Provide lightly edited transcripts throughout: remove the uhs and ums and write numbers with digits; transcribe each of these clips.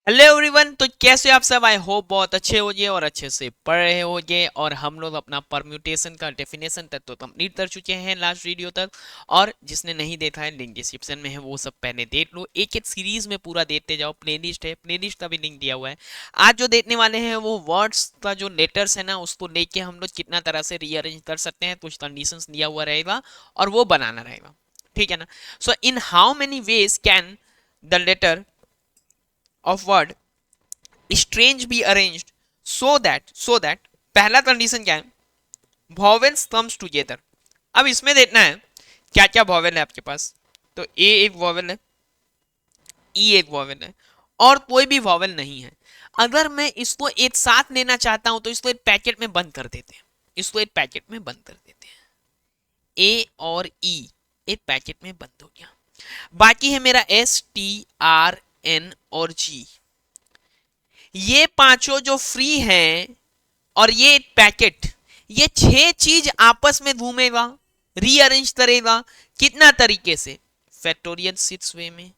Hello everyone. तो कैसे हो आप सब? आई होप बहुत अच्छे होंगे और अच्छे से पढ़ रहे होंगे। और हम लोग अपना परम्यूटेशन का डेफिनेशन तक तो कंप्लीट कर चुके हैं लास्ट वीडियो तक। और जिसने नहीं देखा है लिंक डिस्क्रिप्शन में है, वो सब पहले देख लो। एक एक सीरीज में पूरा देखते जाओ। प्लेलिस्ट है, प्लेलिस्ट का भी लिंक दिया हुआ है। आज जो देखने वाले हैं वो वर्ड्स का जो लेटर्स है ना, उसको लेके हम लोग कितना तरह से रीअरेंज कर सकते हैं, कुछ कंडीशंस दिया हुआ रहेगा और वो बनाना रहेगा। ठीक है ना? So in how many ways can the letter of word strange be arranged so that पहला कंडीशन क्या है? vowels comes together। अब इसमें देखना है क्या क्या वॉवेल है आपके पास। तो ए एक वॉवेल है, ई एक वॉवेल है, और कोई भी वॉवेल नहीं है। अगर मैं इसको एक साथ लेना चाहता हूं तो इसको एक पैकेट में बंद कर देते हैं। इसको एक पैकेट में बंद कर देते हैं। ए और ई एक पैकेट में बंद हो गया। बाकी है मेरा एस टी आर एन और जी। ये पांचों जो फ्री हैं और ये पैकेट, ये छह चीज आपस में घूमेगा, रीअरेंज करेगा। कितना तरीके से? फैक्टोरियल सिक्स वे में।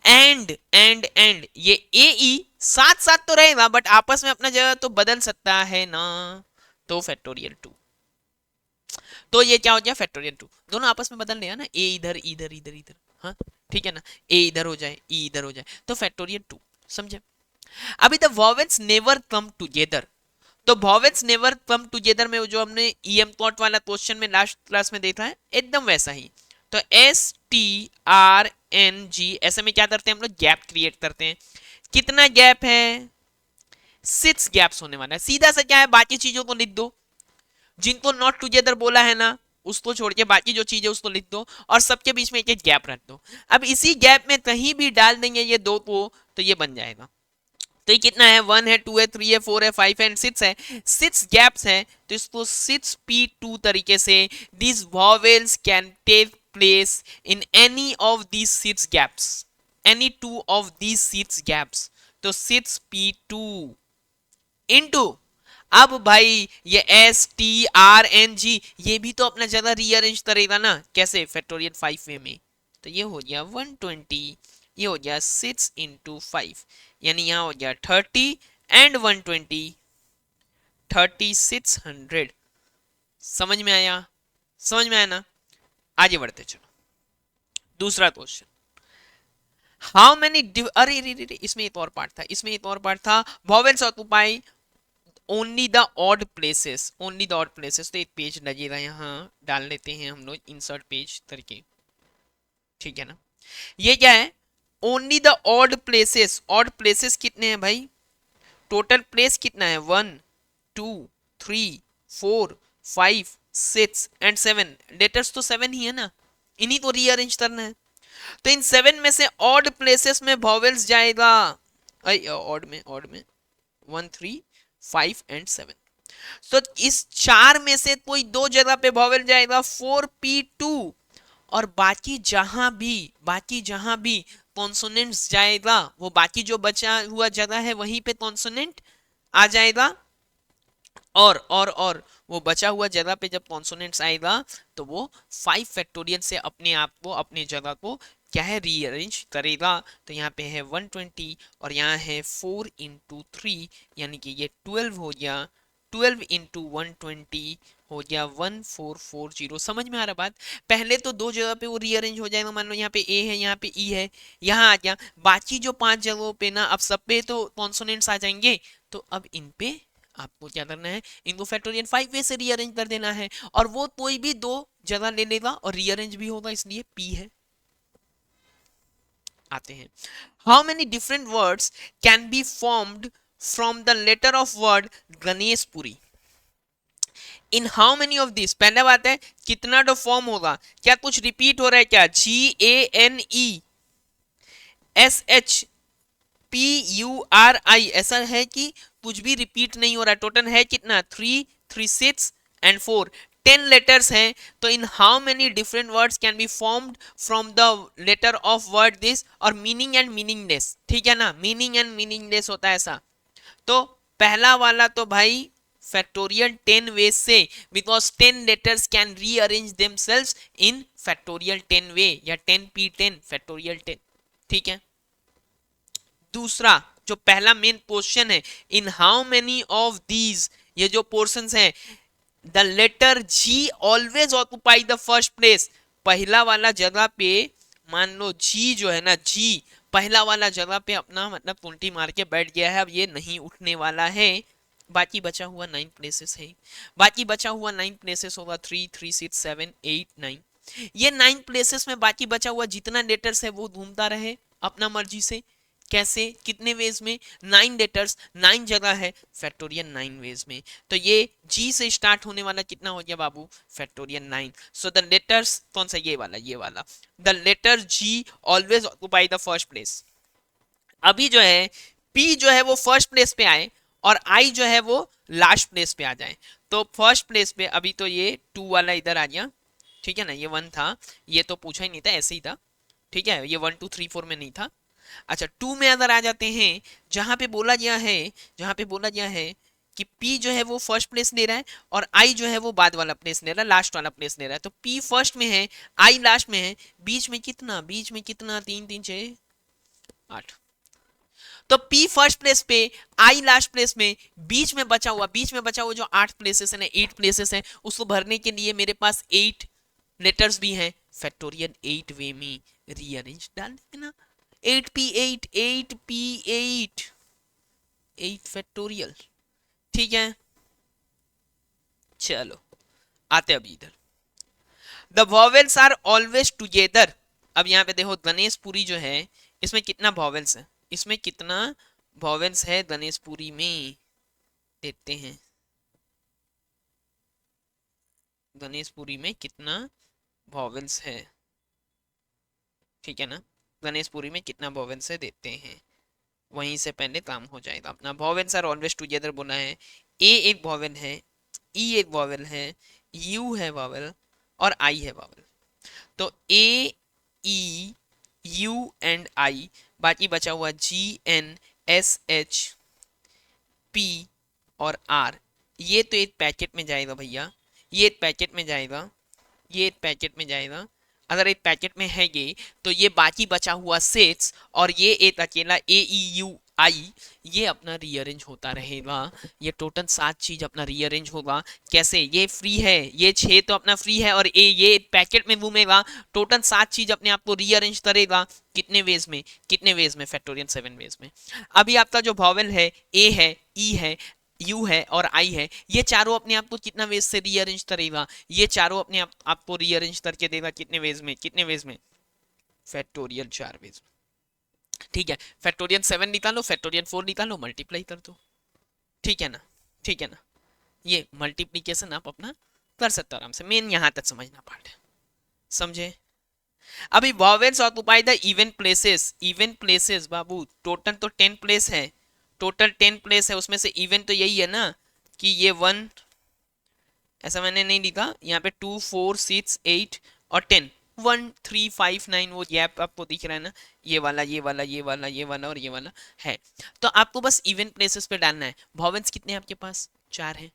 एंड ये ए ई साथ साथ तो रहेगा बट आपस में अपना जगह तो बदल सकता है ना। तो फैक्टोरियल टू। तो ये क्या हो गया? Factorial two. दोनों आपस में बदल रहे ना, ए इधर इधर इधर इधर। हाँ, ठीक है ना? ए इधर हो जाए, ई इधर हो जाए, तो फैक्टोरियल टू। समझे? अभी the vowels never come together. तो वॉवेल्स नेवर कम टुगेदर में जो हमने ईएम कॉट वाला क्वेश्चन में लास्ट क्लास में देखा है, एकदम वैसा ही। तो S T R N G, ऐसे में क्या करते हैं हम लोग? गैप क्रिएट करते हैं। कितना गैप है? 6 गैप्स होने वाला है। सीधा सा क्या है, बाकी चीजों को लिख दो। जिनको नॉट टुगेदर बोला है ना, उसको छोड़ के बाकी जो चीजें उसको लिख दो और सबके बीच में एक एक गैप रख दो। अब इसी गैप में कहीं भी डाल देंगे ये दो को, तो ये बन जाएगा। तो ये कितना है? 1 है, 2 है, 3 है, 4 है, 5 है, 6 है। 6 गैप्स है, तो इसको 6p2 तरीके से this vowels can take place in any of these 6 gaps, any two of these 6 gaps. तो 6p2 इंटू, अब भाई ये S T R N G ये भी तो अपना जगह रीअरेंज करेगा ना। कैसे? फैक्टोरियल 5 वे में। तो ये हो गया 120, ये हो गया 6 इंटू 5, यानी यहाँ हो गया 30 एंड 120, 3600। समझ में आया? समझ में आया ना? आगे बढ़ते चलो। दूसरा क्वेश्चन, हाउ मेनी अरे रे रे रे, इसमें एक और पार्ट था, इसमें एक और पार्ट था। Vowels occupy only the odd places, only the odd places. तो एक पेज लगेगा यहाँ, डाल लेते हैं हम लोग इंसर्ट पेज करके। ठीक है ना? ये क्या है? Only the odd places. Odd places कितने हैं भाई? टोटल प्लेस कितना है? 1 2 3 4 5 6 एंड 7। लेटर्स तो 7 ही है ना, इन्हीं को रीअरेंज करना है। तो इन 7 में से ऑड प्लेसेस में वॉवेल्स जाएगा। ऑड में 1 3 5 एंड 7। तो इस चार में से कोई दो जगह पे वॉवेल जाएगा, 4p2। और बाकी जहां भी कॉन्सोनेंट्स जाएगा, वो बाकी जो बचा हुआ जगह है वहीं पे कॉन्सोनेंट आ जाएगा। और वो बचा हुआ जगह पे जब कॉन्सोनेंट्स आएगा तो वो 5 फैक्टोरियल से अपने आप को, अपनी जगह को क्या है? रीअरेंज करेगा। तो यहाँ पे है 120 और यहाँ है 4 इंटू 3, यानी कि ये 12 हो गया। 12 इंटू 120 हो गया 1440। समझ में आ रहा बात? पहले तो दो जगह पे वो रीअरेंज हो जाएगा। मान लो यहाँ पे ए है, यहाँ पे ई है, यहाँ आ गया। बाकी जो 5 जगहों पे ना, अब सब पे तो कॉन्सोनेंट्स आ जाएंगे। तो अब इन पे आपको क्या करना है? इनको फैक्टोरियल 5 वे से रीअरेंज कर देना है। और वो कोई भी दो जगह ले लेगा और रीअरेंज भी होगा, इसलिए पी है। आते हैं, how many different words can be formed from the letter of word Ganeshpuri in how many of this. पहले बात है, कितना तो फॉर्म होगा? क्या कुछ रिपीट हो रहा है क्या? GANESHPURI, ऐसा है कि कुछ भी रिपीट नहीं हो रहा है। टोटल है कितना? 3 3 6 एंड 4, 10 लेटर्स हैं। तो in how many different words can be formed from the letter of word this. और मीनिंग एंड मीनिंगलेस, ठीक है ना? मीनिंग एंड मीनिंगलेस होता है ऐसा। तो पहला वाला तो भाई फैक्टोरियल 10 वे से, because 10 letters can rearrange themselves in factorial 10 वे, या 10p10 फैक्टोरियल 10। ठीक है? दूसरा जो पहला मेन क्वेश्चन है, in how many of these, ये जो पोर्शंस हैं, the letter G always occupy the first place, पहला वाला जगह पे, मान लो जी जो है ना, जी पहला वाला जगह पे अपना मतलब कुंटी मार के बैठ गया है, अब ये नहीं उठने वाला है। बाकी बचा हुआ 9 प्लेसेस है, बाकी बचा हुआ 9 प्लेसेस होगा 3 3 6 7 8 9। ये 9 प्लेसेस में बाकी बचा हुआ जितना लेटर्स है वो घूमता रहे अपना मर्जी से। कैसे, कितने वेज में? 9 लेटर्स, 9 जगह है, फैक्टोरियल 9 वेज में। तो ये जी से स्टार्ट होने वाला कितना हो गया बाबू? फैक्टोरियल 9। सो द लेटर्स, कौन सा, ये वाला, ये वाला, the letter G always occupy the first place. अभी जो है पी जो है वो फर्स्ट प्लेस पे आए और आई जो है वो लास्ट प्लेस पे आ जाए। तो फर्स्ट प्लेस पे अभी तो ये 2 वाला इधर आ गया, ठीक है ना, ये 1 था, ये तो पूछा ही नहीं था, ऐसे ही था, ठीक है, ये 1 2 3 4 में नहीं था। अच्छा 2 में अगर आ जाते हैं, जहां पे बोला गया है, जहां पे बोला गया है कि P जो है वो फर्स्ट प्लेस ले रहा है और I जो है वो बाद वाला प्लेस ले रहा है, लास्ट वाला प्लेस ले रहा है, तो P फर्स्ट में है, I लास्ट में है, बीच में कितना, बीच में कितना, 3 3 6 8, तो P फर्स्ट प्लेस पे, I लास्ट प्लेस में, बीच में बचा हुआ, बीच में बचा हुआ जो 8 प्लेसेस है ना, 8 प्लेसेस है, उसको भरने के लिए मेरे पास 8 लेटर्स भी हैं, फैक्टोरियल 8 वे में रीअरेंज डाल देंगे ना, 8p8 8p8 8 फैक्टोरियल, ठीक है। चलो आते अभी इधर, the vowels are always together. अब यहाँ पे देखो गणेशपुरी जो है, इसमें कितना वॉवेल्स है, इसमें कितना वॉवेल्स है गणेशपुरी में, देखते हैं गणेशपुरी में कितना वॉवेल्स है, ठीक है ना, गणेशपुरी में कितना वॉवेल्स है देखते हैं, वहीं से पहले काम हो जाएगा अपना। वॉवेल्स आर ऑलवेज टुगेदर बोला है, ए एक वॉवेल है, ई एक वॉवेल है, यू है वॉवेल और आई है वॉवेल। तो ए, ई, यू एंड आई, बाकी बचा हुआ जी, एन, एस, एच, पी और आर। ये तो एक पैकेट में जाएगा भैया, ये एक पैकेट में जाएगा, ये एक पैकेट में जाएगा। अगर एक पैकेट में है ये, तो ये बाकी बचा हुआ सेट्स और ये एक अकेला ए, ई, यू, आई, ये अपना रीअरेंज होता रहेगा। ये टोटल 7 चीज अपना रीअरेंज होगा। कैसे? ये फ्री है, ये 6 तो अपना फ्री है और ये पैकेट में घूमेगा, टोटल 7 चीज अपने आप को रीअरेंज करेगा। कितने वेज में? कितने वेज में? फैक्टोरियल 7 वेज में। अभी आपका जो वॉवेल है, ए है, ई है, यू है और आई है, ये चारों अपने आप को कितना वेज से रीअरेंज करेगा? ये चारों अपने आप आपको रीअरेंज करके देगा कितने वेज में? कितने वेज में? फैक्टोरियल 4 वेज में, ठीक है। फैक्टोरियल 7 निकालो, फैक्टोरियल 4 निकालो, मल्टीप्लाई कर दो, ठीक है ना, ठीक है ना। ये मल्टीप्लीकेशन आप अपना कर सकते हो आराम से, मेन यहां तक समझना पार्ट है, समझे। अभी vowels occupy the even places, even places Babu total तो 10 प्लेस है, टोटल 10 प्लेस है, उसमें से इवन तो यही है ना कि ये 1, ऐसा मैंने नहीं लिखा यहाँ पे, 2 4 6 8 और 10, 1 3 5 9, वो गैप आपको दिख रहा है ना, ये वाला ये वाला ये वाला ये वाला और ये वाला है। तो आपको बस इवन प्लेसेस पे डालना है। वॉवेल्स कितने हैं आपके पास? 4 हैं।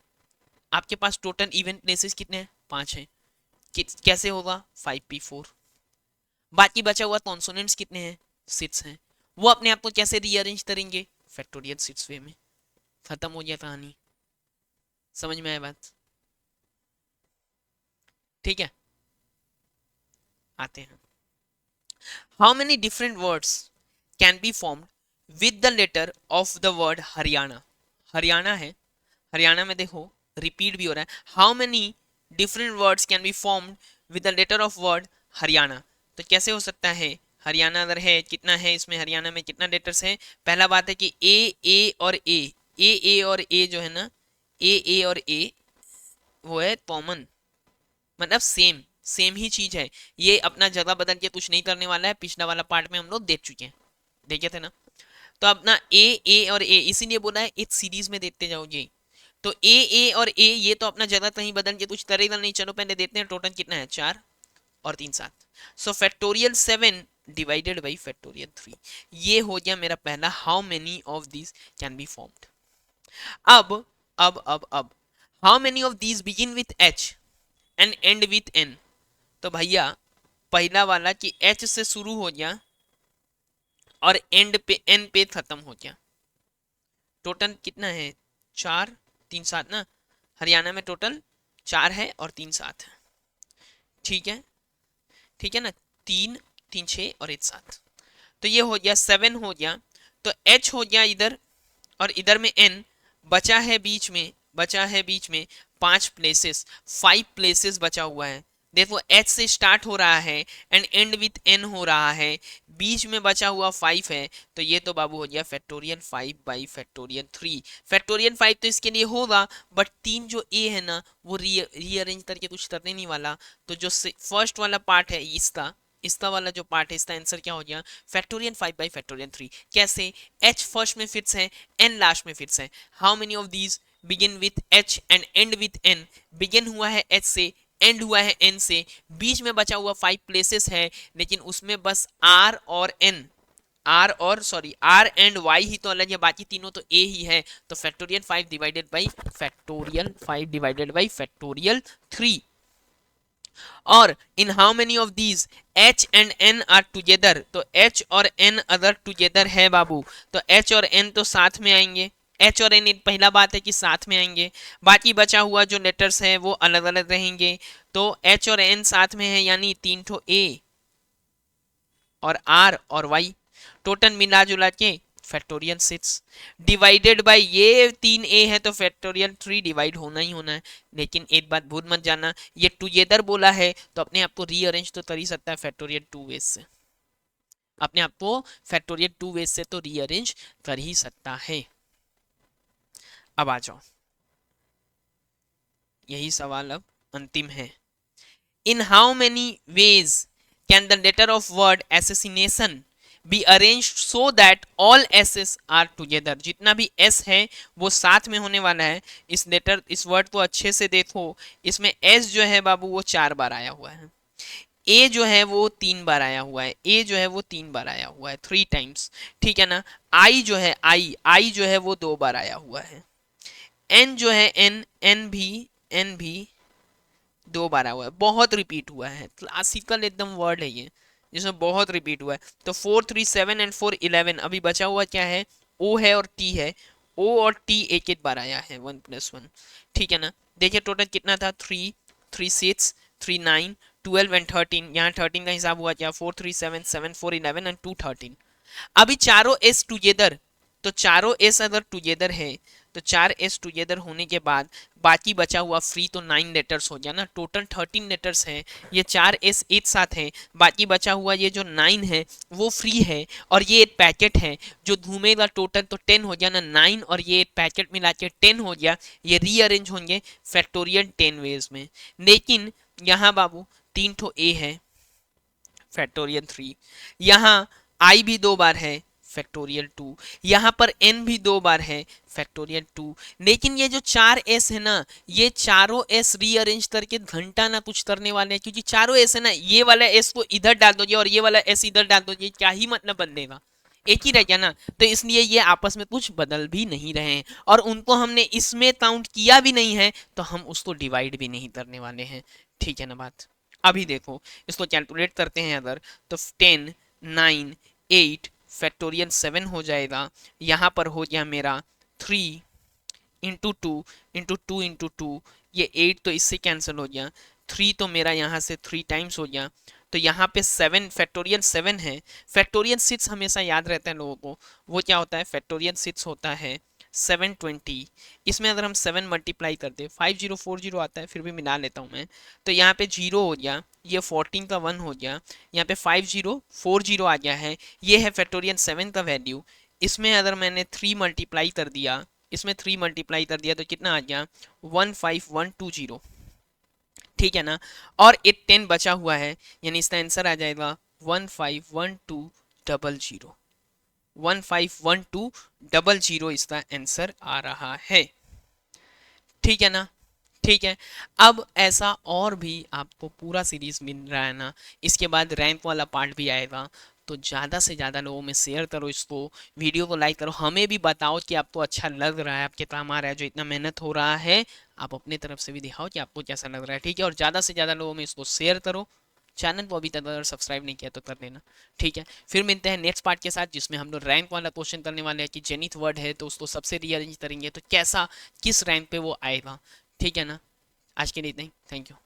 आपके पास टोटल इवन प्लेसेस कितने हैं? 5 हैं। कैसे होगा? 5p4। बाकी बचा हुआ कॉन्सोनेंट्स कितने हैं? 6 हैं। वो अपने आप को कैसे रीअरेंज करेंगे? फैक्टोरियल 6 वे में। खत्म हो गया कहानी, समझ में आया बात? ठीक है, आते हैं। How many different words can be formed with the letter of the word Haryana? Haryana है, हरियाणा में देखो रिपीट भी हो रहा है। How many different words can be formed with the letter of word Haryana? तो कैसे हो सकता है? हरियाणा अगर है, कितना है इसमें, हरियाणा में कितना लेटर्स है? पहला बात है कि ए और ए और ए जो है ना, ए और ए वो है कॉमन, मतलब सेम सेम ही चीज है। ये अपना जगह बदल के कुछ नहीं करने वाला है, पिछला वाला पार्ट में हम लोग देख चुके हैं, देखे थे ना। तो अपना ए और ए इसीलिए बोला है एक सीरीज में देखते जाओगे। तो ए और ए ये तो अपना जगह कहीं बदल के कुछ करेगा नहीं। चलो पहले देखते हैं टोटल कितना है, 4 और 3 7। So factorial 7 divided by factorial 3, ये हो गया मेरा पहला। How many of these can be formed? अब how many of these begin with H and end with N? तो भैया पहला वाला कि एच से शुरू हो गया और एंड पे एन पे खत्म हो गया। टोटल कितना है, 4 3 7 ना, हरियाणा में टोटल 4 है और 3 7 है। ठीक है, ठीक है ना, 3 3 6 और 1 7, तो ये हो गया 7 हो गया। तो एच हो गया इधर और इधर में एन बचा है बीच में, बचा है बीच में 5 प्लेसेस, 5 प्लेसेस बचा हुआ है। देखो एच से स्टार्ट हो रहा है एंड एंड विथ एन हो रहा है, बीच में बचा हुआ 5 है। तो ये तो बाबू हो गया फैक्टोरियल 5 बाई फैक्टोरियल 3। फैक्टोरियल 5 तो इसके लिए होगा, बट 3 जो ए है ना वो रीअरेंज करके कुछ करने नहीं वाला। तो जो फर्स्ट वाला पार्ट है इसका वाला जो पार्ट है, इसका आंसर क्या हो गया, फैक्टोरियल 5 बाई फैक्टोरियल 3। कैसे, एच फर्स्ट में फिट्स है, एन लास्ट में फिट्स है। How many of these begin with H and end with N? Begin हुआ है एच से, एंड हुआ है एन से, बीच में बचा हुआ 5 प्लेसेस है, लेकिन उसमें बस आर और एन, आर एंड वाई ही तो अलग है, बाकी तीनों तो ए ही है। तो factorial 5 divided by factorial 5 divided by factorial 3। और in how many of these H and N are together? तो एच और एन अदर टुगेदर है बाबू, तो एच और एन तो साथ में आएंगे, एच और एन पहला बात है कि साथ में आएंगे, बाकी बचा हुआ जो लेटर्स है वो अलग अलग रहेंगे। तो एच और एन साथ में है यानी 3 ठो ए और आर और वाई, टोटल मिला जुला के फैक्टोरियल 6 डिवाइडेड बाय ये 3 ए है तो फैक्टोरियल 3 डिवाइड होना ही होना है। लेकिन एक बात भूल मत जाना, ये टुगेदर बोला है तो अपने आप को रीअरेंज तो कर ही सकता है फैक्टोरियल 2 वेज से, अपने आप को फैक्टोरियल 2 वेज से तो रीअरेंज कर ही सकता है। अब आ जाओ, यही सवाल अब अंतिम है। In how many ways can the letter of word assassination be arrange so that all S's are together? जितना भी एस है वो साथ में होने वाला है। इस वर्ड को अच्छे से देखो, इसमें एस जो है बाबू वो 4 बार आया हुआ है, ए जो है वो 3 बार आया हुआ है, ए जो है वो 3 बार आया हुआ है, 3 टाइम्स। ठीक है ना, आई जो है आई जो है वो 2 बार आया हुआ है, एन जो है एन भी 2 बार आया हुआ है, बहुत रिपीट हुआ है, क्लासिकल एकदम वर्ड है ये जिसमें बहुत रिपीट हुआ है। तो 4 3 7 एंड 4 11, अभी बचा हुआ क्या है, ओ है और टी है, ओ और टी एक एक बार आया है, 1 + 1। ठीक है ना, देखिए टोटल कितना था, 3 3 6 3 9 12 एंड 13, यहाँ 13 का हिसाब हुआ क्या, 4 3 7 7 4 11 एंड 2 13। अभी चारों एस टुगेदर, तो चारों एस अगर टुगेदर है तो 4 एस टुगेदर होने के बाद बाकी बचा हुआ फ्री तो 9 लेटर्स हो गया ना, टोटल 13 लेटर्स हैं। ये 4 एस एक साथ हैं, बाकी बचा हुआ ये जो 9 है वो फ्री है, और ये एक पैकेट है जो घूमेगा, टोटल तो 10 हो गया ना, 9 और ये एक पैकेट मिला के 10 हो गया। ये रीअरेंज होंगे फैक्टोरियल 10 वेज में। लेकिन यहाँ बाबू 3 ठो ए है, फैक्टोरियल 3, यहाँ आई भी 2 बार है, फैक्टोरियल 2, यहाँ पर एन भी 2 बार है, फैक्टोरियल 2। लेकिन ये जो 4 एस है ना, ये चारों एस रीअरेंज करके घंटा ना कुछ करने वाले हैं, क्योंकि चारों एस है ना, ये वाला एस को इधर डाल दोगे और ये वाला एस इधर डाल दोगे, क्या ही मतलब बदलेगा, एक ही रह गया ना। तो इसलिए ये आपस में कुछ बदल भी नहीं रहे हैं, और उनको हमने इसमें काउंट किया भी नहीं है, तो हम उसको डिवाइड भी नहीं करने वाले हैं। ठीक है ना बात। अभी देखो इसको कैलकुलेट करते हैं अगर, तो 10 9 8 फैक्टोरियल 7 हो जाएगा, यहाँ पर हो गया मेरा 3 इंटू 2 इंटू 2 इंटू 2, ये 8 तो इससे कैंसिल हो गया, 3 तो मेरा यहाँ से 3 टाइम्स हो गया, तो यहाँ पे 7 फैक्टोरियल 7 है। फैक्टोरियल 6 हमेशा याद रहता है लोगों को, वो क्या होता है, फैक्टोरियल 6 होता है 720। इसमें अगर हम 7 मल्टीप्लाई कर दे, 5040 आता है, फिर भी मिला लेता हूँ मैं, तो यहाँ पे 0 हो गया, ये 14 का 1 हो गया, यहाँ पे 5040 आ गया है, ये है फैक्टोरियल 7 का वैल्यू। इसमें अगर मैंने 3 मल्टीप्लाई कर दिया, इसमें 3 मल्टीप्लाई कर दिया तो कितना आ गया, 15120। ठीक है ना, और एक 10 बचा हुआ है, यानी इसका आंसर आ जाएगा 151200, 151200 इसका आंसर आ रहा है। ठीक है ना, ठीक है। अब ऐसा और भी आपको पूरा सीरीज मिल रहा है ना, इसके बाद रैंक वाला पार्ट भी आएगा, तो ज़्यादा से ज़्यादा लोगों में शेयर करो इसको, वीडियो को लाइक करो, हमें भी बताओ कि आपको अच्छा लग रहा है, आपके काम आ रहा है, जो इतना मेहनत हो रहा है आप अपने तरफ से भी दिखाओ कि आपको कैसा लग रहा है। ठीक है, और ज़्यादा से ज़्यादा लोगों में इसको शेयर करो। चैनल को अभी तक अगर सब्सक्राइब नहीं किया तो कर लेना, ठीक है। फिर मिलते हैं नेक्स्ट पार्ट के साथ, जिसमें हम लोग रैंक वाला क्वेश्चन करने वाले हैं कि जेनिथ वर्ड है तो उसको सबसे रीअरेंज करेंगे तो कैसा, किस रैंक पे वो आएगा, ठीक है ना। आज के लिए इतना ही, थैंक यू।